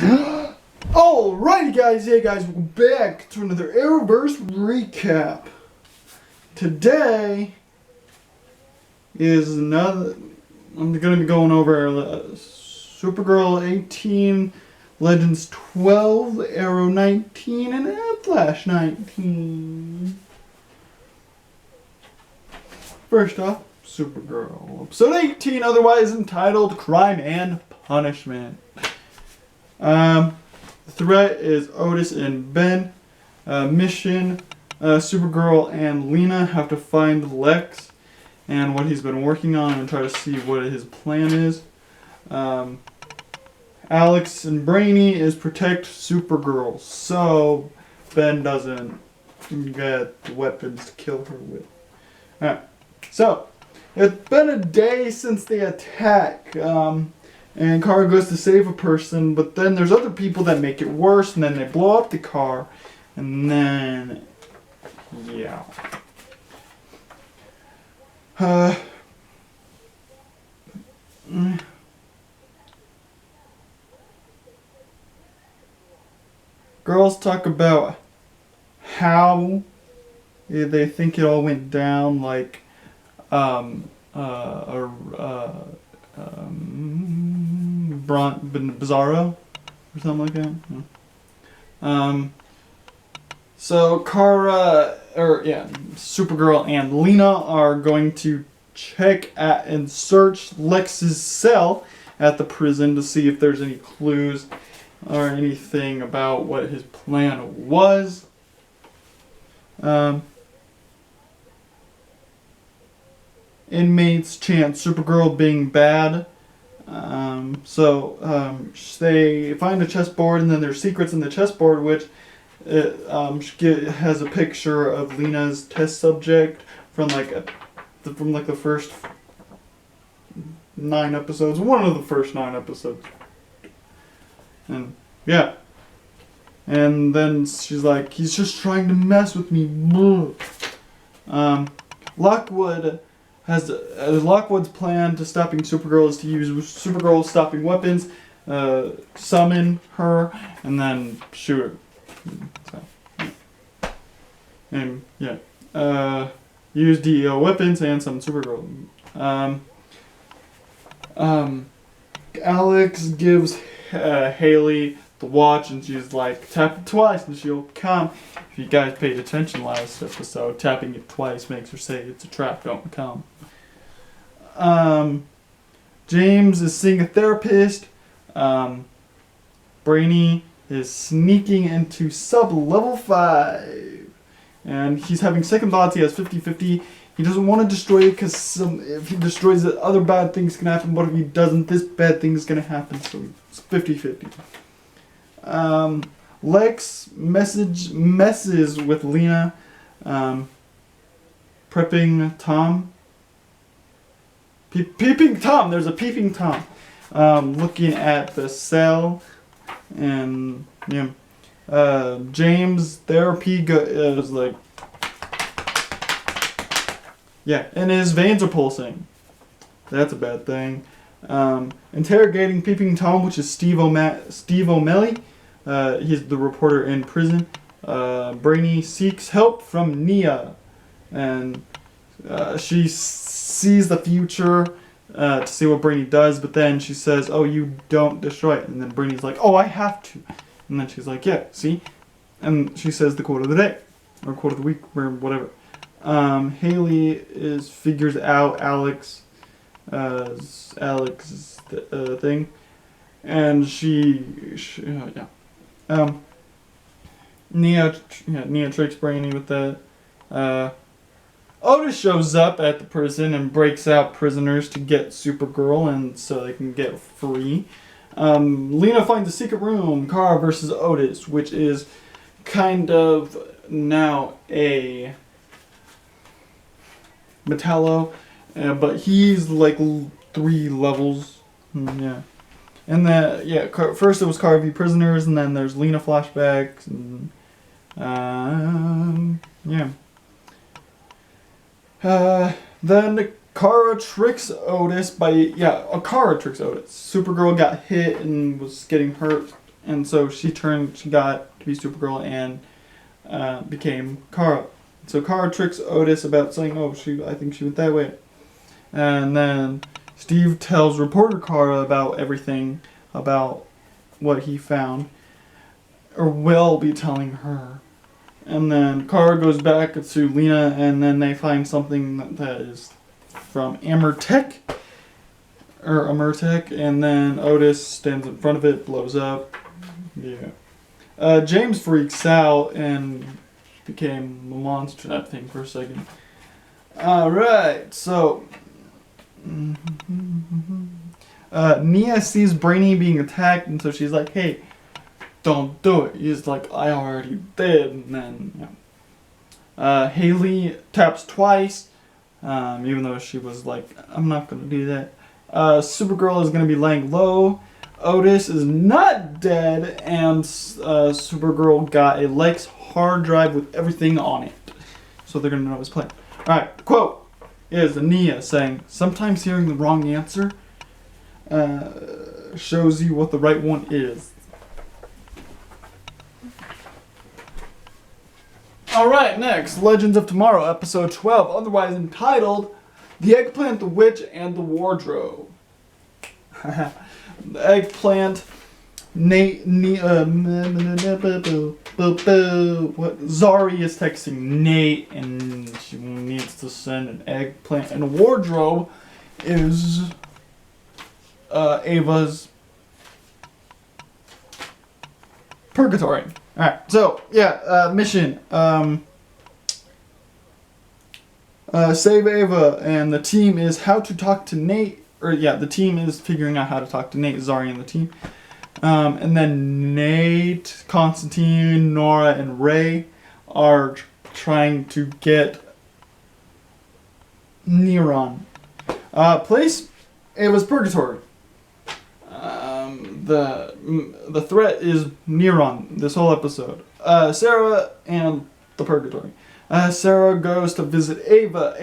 Alrighty guys, hey guys, welcome back to another Arrowverse recap. Today is I'm going to be going over Supergirl 18, Legends 12, Arrow 19, and Flash 19. First off, Supergirl, episode 18, otherwise entitled Crime and Punishment. The threat is Outise and Ben. Mission, Supergirl and Lena have to find Lex and what he's been working on and try to see what his plan is. Alex and Brainy is protect Supergirl so Ben doesn't get weapons to kill her with. Alright, so it's been a day since the attack. And Kara goes to save a person, but then there's other people that make it worse, and then they blow up the car, and then, yeah. Girls talk about how they think it all went down, like, Bizarro or something like that. Yeah. So Supergirl and Lena are going to check at and search Lex's cell at the prison to see if there's any clues or anything about what his plan was. Inmates chant Supergirl being bad. They find a chessboard, and then there's secrets in the chessboard, which has a picture of Lena's test subject from the first 9 episodes, one of the first 9 episodes, and yeah, and then she's like, he's just trying to mess with me. Lockwood's plan to stopping Supergirl is to use Supergirl's stopping weapons, summon her, and then shoot her. And yeah, use DEO weapons and summon Supergirl. Alex gives Haley the watch, and she's like, tap it twice and she'll come. If you guys paid attention last episode, tapping it twice makes her say it's a trap, don't come. James is seeing a therapist. Brainy is sneaking into sub-level 5. And he's having second thoughts. He has 50-50. He doesn't want to destroy it because if he destroys it, other bad things can happen. But if he doesn't, this bad thing is going to happen. So it's 50-50. Lex messes with Lena, prepping Tom. Peeping Tom! There's a peeping Tom. Looking at the cell, and yeah. James' therapy is like, yeah, and his veins are pulsing. That's a bad thing. Interrogating peeping Tom, which is Steve O'Malley. He's the reporter in prison. Brainy seeks help from Nia, and she sees the future to see what Brainy does, but then she says, oh, you don't destroy it. And then Brainy's like, oh, I have to. And then she's like, yeah, see? And she says the quote of the day, or quote of the week, or whatever. Haley figures out Alex's thing, and Nia tricks Brainy with that. Outise shows up at the prison and breaks out prisoners to get Supergirl, and so they can get free. Lena finds a secret room, Kara versus Outise, which is kind of now a Metallo, but he's like 3 levels. Yeah. And first it was Kara v prisoners, and then there's Lena flashbacks, and yeah. Then Kara tricks Outise Supergirl got hit and was getting hurt and so she got to be Supergirl and became Kara. So Kara tricks Otis about saying, "Oh, I think she went that way," and then Steve tells reporter Kara about everything about what he found, or will be telling her. And then Kara goes back to Lena, and then they find something that is from Amertech, and then Otis stands in front of it, blows up. Yeah. James freaks out and became a monster, that thing, for a second. Alright, so Nia sees Brainy being attacked, and so she's like, "Hey, don't do it." He's like, "I already did." And then Haley taps twice, even though she was like, "I'm not gonna do that." Supergirl is gonna be laying low. Otis is not dead, and Supergirl got a Lex hard drive with everything on it, so they're gonna know his plan. All right, the quote is Nia saying, "Sometimes hearing the wrong answer shows you what the right one is." Alright, next, Legends of Tomorrow, episode 12, otherwise entitled The Eggplant, the Witch, and the Wardrobe. The eggplant, Zari is texting Nate, and she needs to send an eggplant, and the wardrobe is Ava's purgatory. Alright, so, mission. Save Ava, and the team is how to talk to Nate. The team is figuring out how to talk to Nate, Zari, and the team. And then Nate, Constantine, Nora, and Ray are trying to get Neron. Place Ava's purgatory. The threat is Neron this whole episode. Sarah and the purgatory. Sarah goes to visit Ava,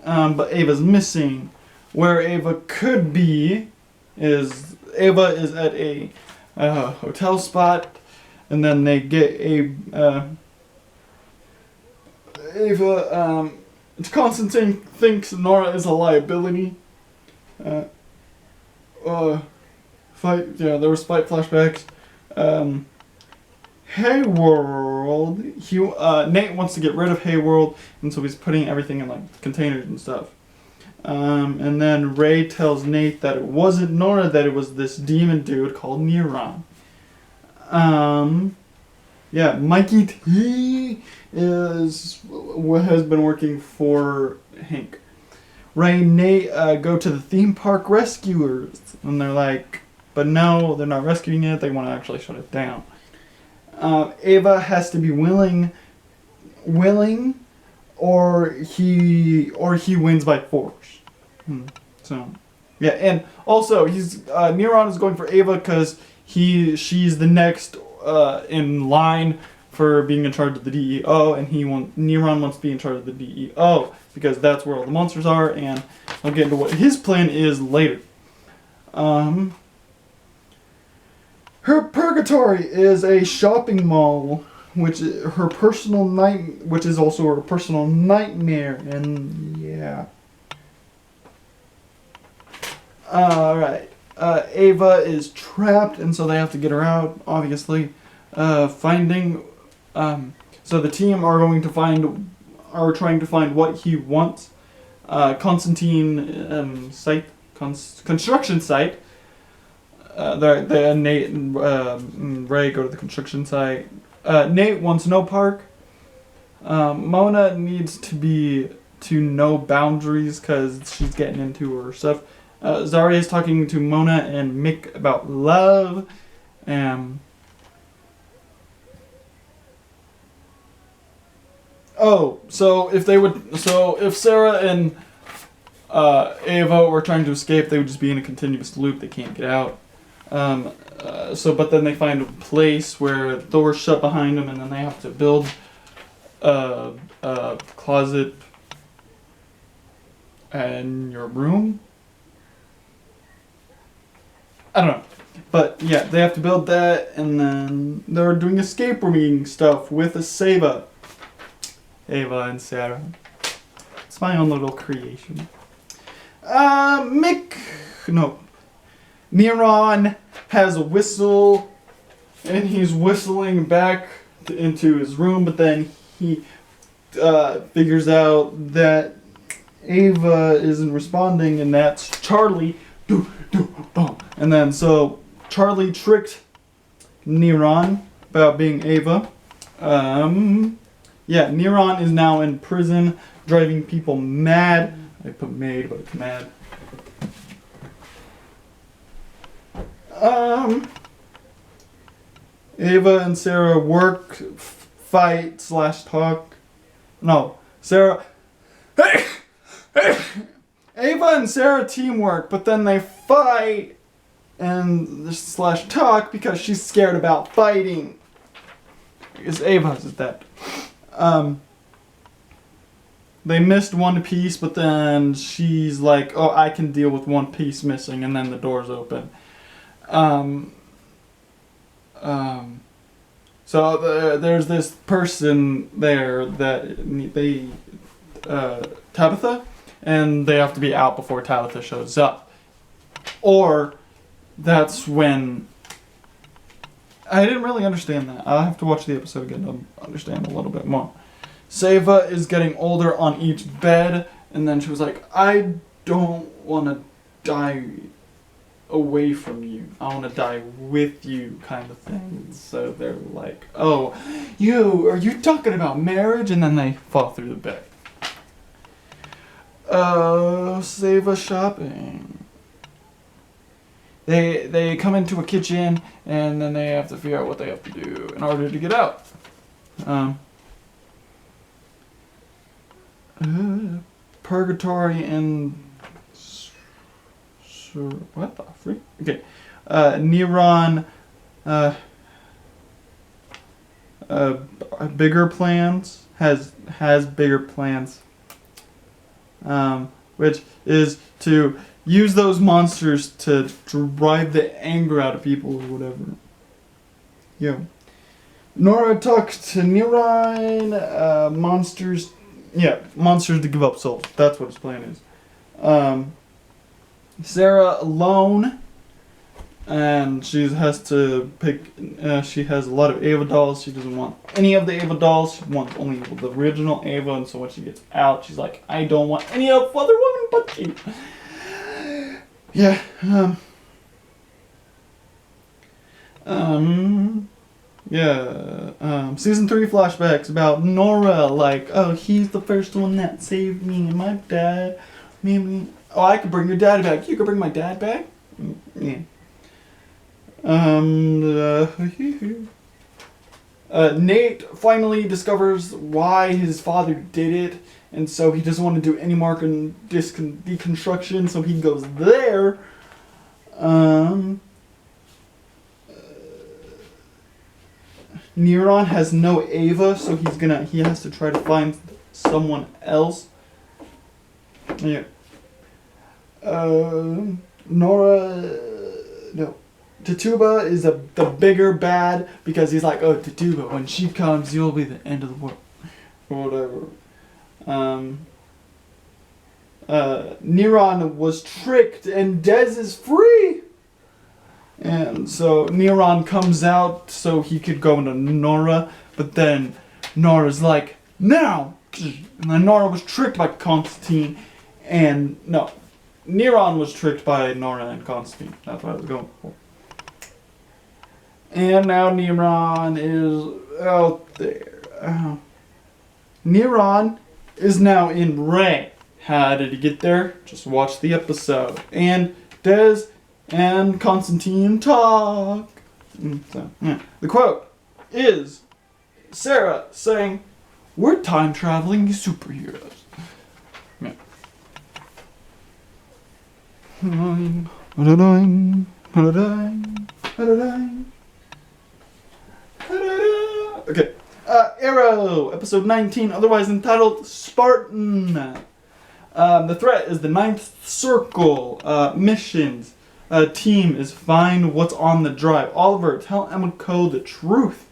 but Ava's missing. Where Ava could be is Ava is at a hotel spot, and then they get Ava. Constantine thinks Nora is a liability. There was fight flashbacks. Hayworld. Nate wants to get rid of Hayworld, and so he's putting everything in like containers and stuff. And then Ray tells Nate that it wasn't Nora, that it was this demon dude called Neron. Mikey T has been working for Hank. Ray and Nate go to the theme park rescuers, and they're like, but no, they're not rescuing it. They want to actually shut it down. Ava has to be willing, or he wins by force. And also Neron is going for Ava because she's the next in line for being in charge of the DEO, and Neron wants to be in charge of the DEO because that's where all the monsters are, and I'll get into what his plan is later. Her purgatory is a shopping mall, which is also her personal nightmare, and yeah. Alright. Ava is trapped, and so they have to get her out, obviously. So the team are trying to find what he wants. Constantine construction site. Nate and Ray go to the construction site. Nate wants no park. Mona needs to know boundaries because she's getting into her stuff. Zari is talking to Mona and Mick about love. If Sarah and Ava were trying to escape, they would just be in a continuous loop. They can't get out. But then they find a place where the door's shut behind them, and then they have to build a closet in your room. I don't know. But yeah, they have to build that, and then they're doing escape rooming stuff with Ava and Sarah. It's my own little creation. Neron has a whistle, and he's whistling back into his room, but then he figures out that Ava isn't responding, and that's Charlie. Boom. And then so Charlie tricked Neron about being Ava. Neron is now in prison, driving people mad. I put made, but it's mad. Ava and Sarah work, fight / talk. No, Sarah. Ava and Sarah teamwork, but then they fight and / talk because she's scared about fighting. Because Ava's dead. They missed one piece, but then she's like, "Oh, I can deal with one piece missing," and then the doors open. So there's this person there that they Tabitha, and they have to be out before Tabitha shows up. Or that's when I didn't really understand that. I'll have to watch the episode again to understand a little bit more. Seva is getting older on each bed, and then she was like, "I don't want to die away from you. I want to die with you," kind of thing. So they're like, "Oh, are you talking about marriage?" And then they fall through the bed. Seva shopping. They come into a kitchen, and then they have to figure out what they have to do in order to get out. Purgatory and what the freak? Okay, Neron, bigger plans has bigger plans, which is to use those monsters to drive the anger out of people or whatever. Yeah. Nora talks to Neron, monsters to give up souls. That's what his plan is. Sarah alone, and she has to pick. She has a lot of Ava dolls. She doesn't want any of the Ava dolls. She wants only the original Ava, and so when she gets out, she's like, "I don't want any other woman but you." Yeah. Season 3 flashbacks about Nora, like, "Oh, he's the first one that saved me, and my dad, maybe, oh, I could bring your dad back. You could bring my dad back?" Yeah. Nate finally discovers why his father did it, and so he doesn't want to do any more deconstruction, so he goes there. Neron has no Ava, so he has to try to find someone else. Yeah. Tituba is the bigger bad, because he's like, "Oh, Tituba, when she comes, you'll be the end of the world," or whatever. Neron was tricked, and Dez is free. And so Neron comes out so he could go into Nora, but then Nora's like, "No!" And then Nora was tricked by Constantine, and no, Neron was tricked by Nora and Constantine. That's what I was going for. And now Neron is out there. Neron is now in Ray. How did he get there? Just watch the episode. And Dez and Constantine talk. So, yeah. The quote is Sarah saying, "We're time-traveling superheroes." Yeah. Okay. Arrow, episode 19, otherwise entitled Spartan. The threat is the Ninth Circle missions. team is find what's on the drive. Oliver, tell Emiko the truth.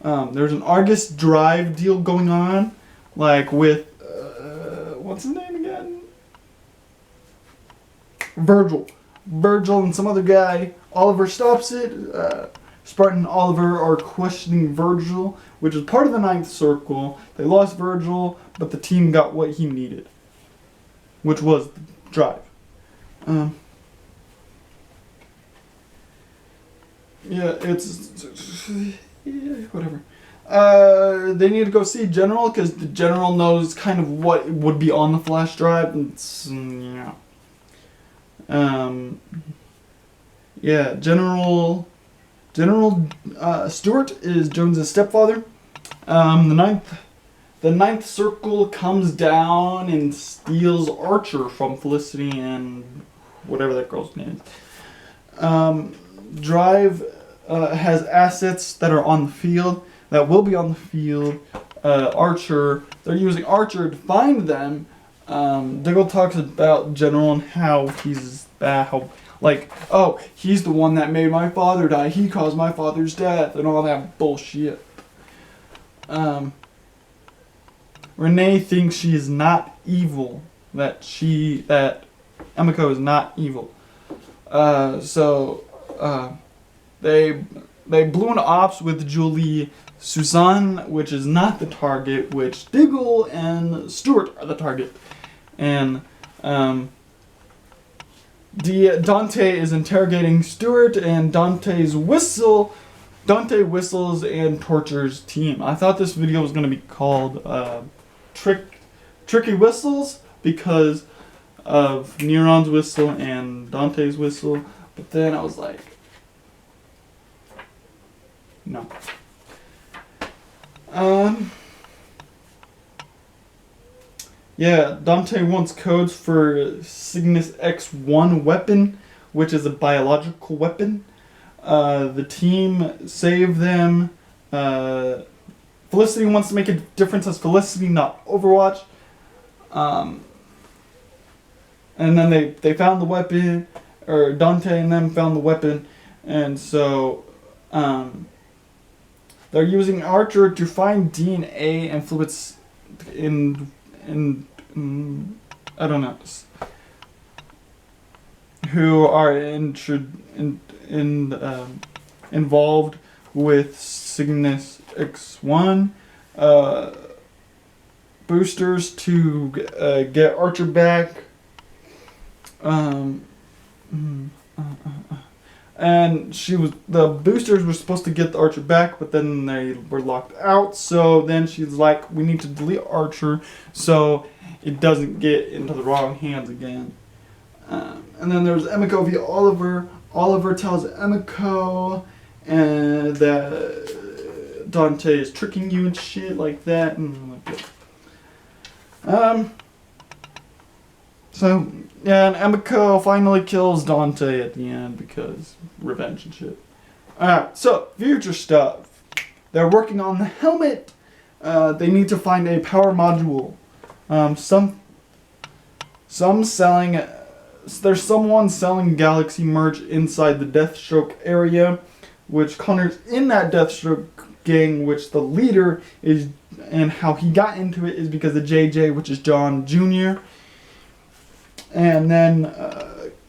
There's an Argus drive deal going on, like with what's his name again? Virgil and some other guy. Oliver stops it. Spartan and Oliver are questioning Virgil, which is part of the Ninth Circle. They lost Virgil, but the team got what he needed, which was the drive. Whatever. They need to go see General because the General knows kind of what would be on the flash drive. General Stewart is Jones's stepfather. The ninth Circle comes down and steals Archer from Felicity and whatever that girl's name is. Drive has assets that are on the field, that will be on the field. Archer, they're using Archer to find them. Diggle talks about General and how he's he's the one that made my father die. He caused my father's death and all that bullshit. Renee thinks she is not evil. That Emiko is not evil. They blew an ops with Julie Suzanne, which is not the target, which Diggle and Stewart are the target. And Dante is interrogating Stewart, and Dante whistles and tortures team. I thought this video was going to be called Tricky Whistles because of Neron's whistle and Dante's whistle, but then I was like, no. Dante wants codes for Cygnus X1 weapon, which is a biological weapon. The team save them. Felicity wants to make a difference as Felicity, not Overwatch. And then they found the weapon, or Dante and them found the weapon, and so they're using Archer to find DNA and fluids in I don't know, who are involved with Cygnus X1 boosters to get Archer back. And the boosters were supposed to get the Archer back, but then they were locked out. So then she's like, we need to delete Archer so it doesn't get into the wrong hands again. And then there's Emiko via Oliver. Oliver tells Emiko that Dante is tricking you and shit like that. And and Emiko finally kills Dante at the end because revenge and shit. Alright, so future stuff. They're working on the helmet. They need to find a power module. There's someone selling Galaxy merch inside the Deathstroke area, which Connor's in that Deathstroke gang, which the leader is, and how he got into it is because of JJ, which is John Jr. And then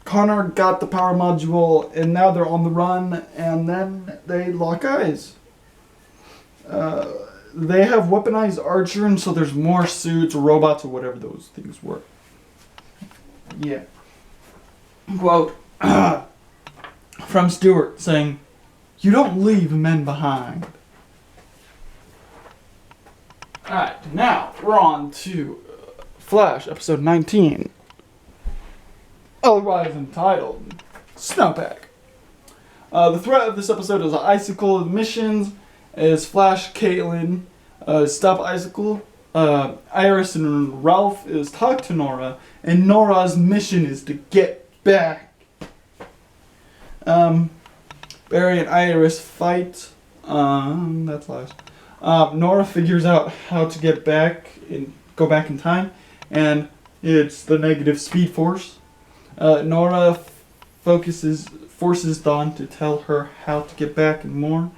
Connor got the power module, and now they're on the run, and then they lock eyes. They have weaponized Archer, and so there's more suits or robots or whatever those things were. Yeah. Quote from Stewart saying, "You don't leave men behind." Alright, now we're on to Flash, episode 19. Otherwise entitled Snowpack. The threat of this episode is Icicle. Missions is Flash, Caitlin, stop Icicle. Iris and Ralph is talk to Nora, and Nora's mission is to get back. Barry and Iris fight. That's last. Nora figures out how to get back and go back in time, and it's the negative Speed Force. Nora forces Dawn to tell her how to get back and more.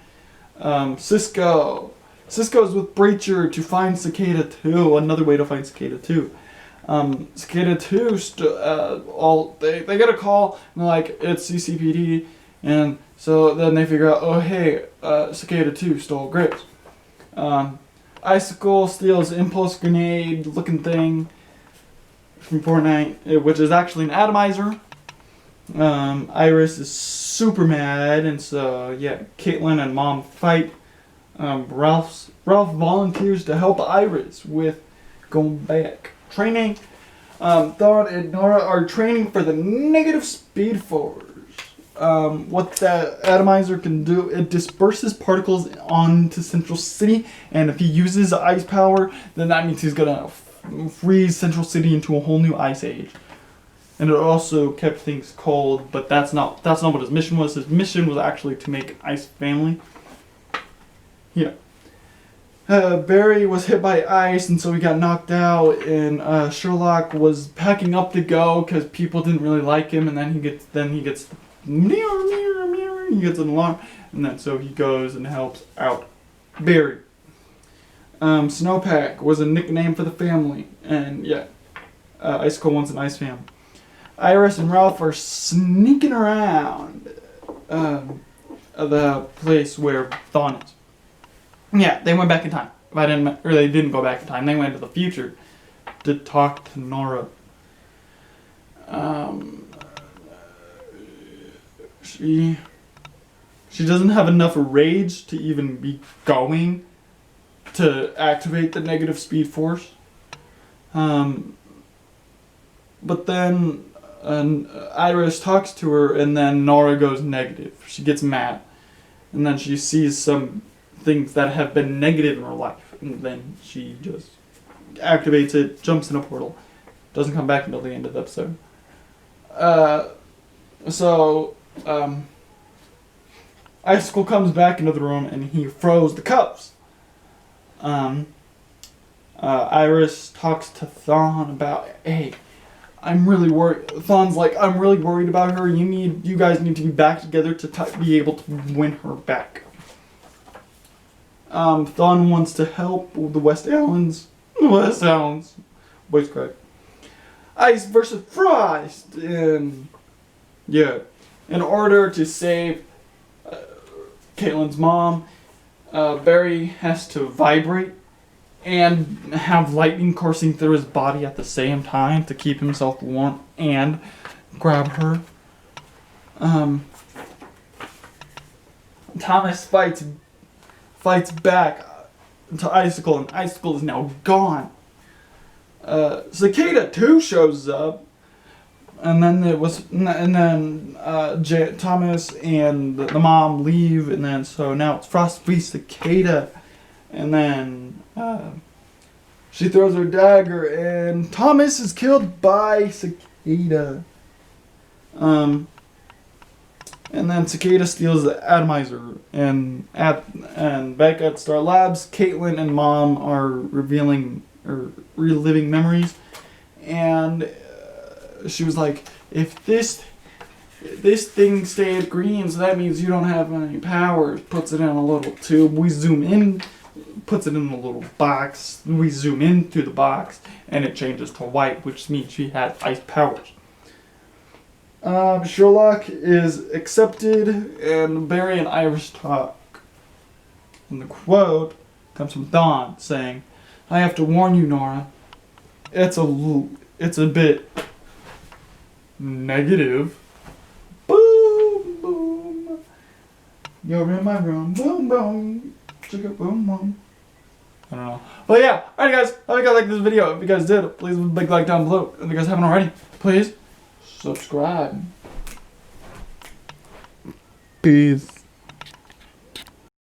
Cisco's with Breacher to find Cicada 2. Another way to find Cicada 2. Cicada 2, they get a call, and they're like, it's CCPD, and so then they figure out, oh hey, Cicada 2 stole Graves. Icicle steals impulse grenade looking thing from Fortnite, which is actually an atomizer. Iris is super mad, and so yeah, Caitlin and Mom fight. Ralph volunteers to help Iris with going back training. Dawn and Nora are training for the negative speed force. What that atomizer can do, it disperses particles onto Central City, and if he uses ice power, then that means he's gonna freeze Central City into a whole new ice age. And it also kept things cold, but that's not what his mission was. His mission was actually to make Ice family. Yeah. Barry was hit by ice, and so he got knocked out, and Sherlock was packing up to go because people didn't really like him, and then he gets he gets an alarm, and then so he goes and helps out Barry. Snowpack was a nickname for the family, and yeah, Icicle wants an ice fam. Iris and Ralph are sneaking around the place where Dawn is. Yeah, they went back in time. They didn't go back in time. They went to the future to talk to Nora. She doesn't have enough rage to even be going to activate the negative speed force. But then Iris talks to her, and then Nora goes negative. She gets mad, and then she sees some things that have been negative in her life, and then she just activates it, jumps in a portal, doesn't come back until the end of the episode. Icicle comes back into the room, and he froze the cups. Iris talks to Thawne about, hey, I'm really worried. Thawne's like, I'm really worried about her. You guys need to be back together to be able to win her back. Thawne wants to help the West Allens. Voice crack. Ice versus Frost. And yeah, in order to save Caitlin's mom, Barry has to vibrate and have lightning coursing through his body at the same time to keep himself warm and grab her. Thomas fights back to Icicle, and Icicle is now gone. Cicada 2 shows up, and then Thomas and the mom leave, and then so now it's Frost v Cicada, and then she throws her dagger, and Thomas is killed by Cicada. And then Cicada steals the atomizer, and back at Star Labs, Caitlin and Mom are reliving memories, and she was like, if this thing stayed green, so that means you don't have any powers. Puts it in a little tube. We zoom in, puts it in a little box. We zoom into the box, and it changes to white, which means she had ice powers. Sherlock is accepted, and Barry and Iris talk. And the quote comes from Dawn, saying, I have to warn you, Nora. It's a bit negative. Boom, boom. You're in my room. Boom, boom. Chicka, boom, boom. I don't know. But yeah, alright guys, I hope you guys liked this video. If you guys did, please leave a big like down below. If you guys haven't already, please subscribe. Peace.